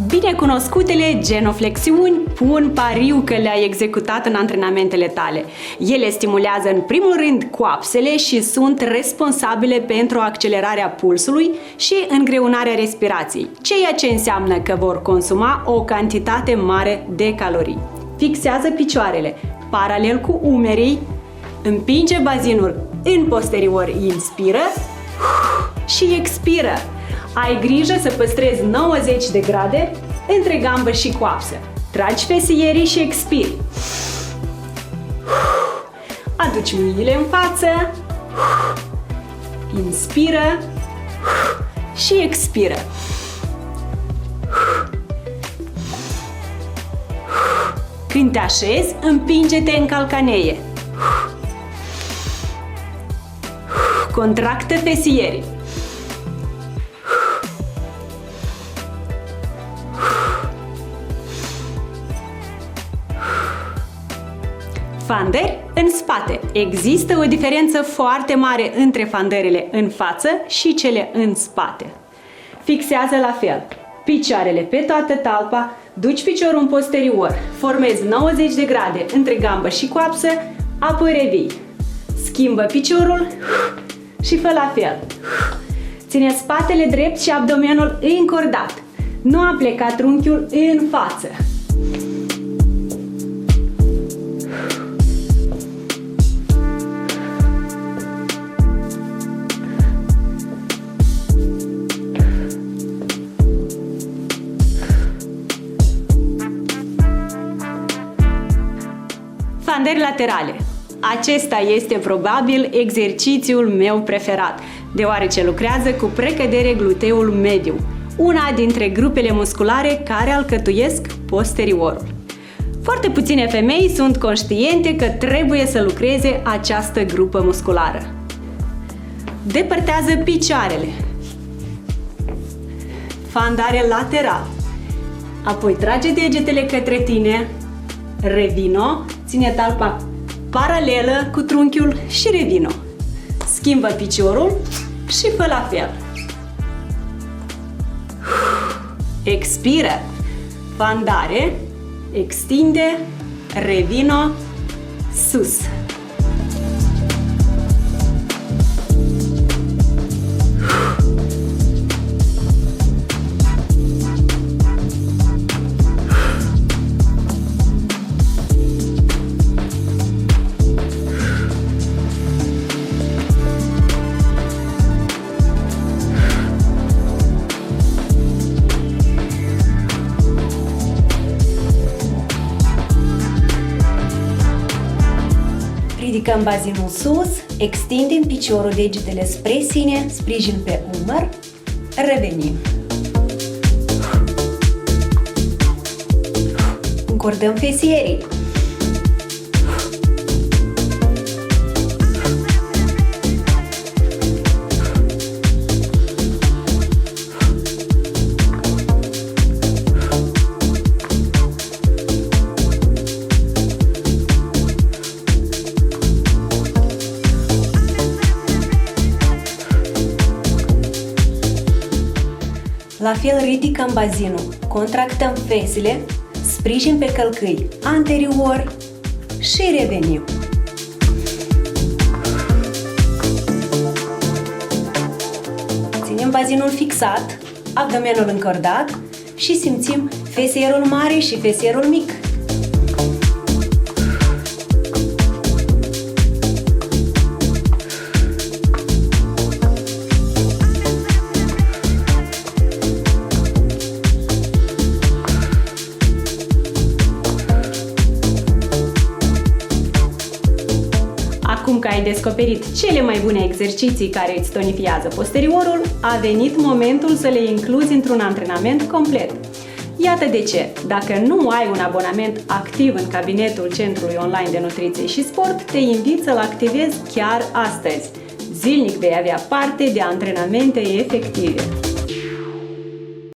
Binecunoscutele genoflexiuni pun pariu că le-ai executat în antrenamentele tale. Ele stimulează în primul rând coapsele și sunt responsabile pentru accelerarea pulsului și îngreunarea respirației, ceea ce înseamnă că vor consuma o cantitate mare de calorii. Fixează picioarele paralel cu umerii, împinge bazinul în posterior, inspiră și expiră. Ai grijă să păstrezi 90 de grade între gambă și coapsă. Tragi fesierii și expiri. Aduci mâinile în față. Inspiră și expiră. Când te așezi, împinge-te în calcaneie. Contractă fesierii. Fanderi în spate. Există o diferență foarte mare între fanderele în față și cele în spate. Fixează la fel picioarele pe toată talpa, duci piciorul în posterior, formezi 90 de grade între gambă și coapsă, apoi revii. Schimbă piciorul și fă la fel. Ține spatele drept și abdomenul încordat. Nu a plecat trunchiul în față. Fanderi laterale. Acesta este probabil exercițiul meu preferat, deoarece lucrează cu precădere gluteul mediu, una dintre grupele musculare care alcătuiesc posteriorul. Foarte puține femei sunt conștiente că trebuie să lucreze această grupă musculară. Depărtează picioarele. Fandare lateral. Apoi trage degetele către tine, revino, ține talpa paralelă cu trunchiul și revino. Schimbă piciorul și fă la fel. Expiră. Fandare, extinde, revino, sus. Ridicăm bazinul sus, extindem piciorul, degetele spre sine, sprijin pe umăr, revenim. Încordăm fesierii. La fel ridicăm bazinul, contractăm fesele, sprijin pe călcâi anterior și revenim. Ținem bazinul fixat, abdomenul încordat și simțim fesierul mare și fesierul mic. Acum că ai descoperit cele mai bune exerciții care îți tonifiază posteriorul, a venit momentul să le incluzi într-un antrenament complet. Iată de ce, dacă nu ai un abonament activ în cabinetul Centrului Online de Nutriție și Sport, te invit să-l activezi chiar astăzi. Zilnic vei avea parte de antrenamente efective.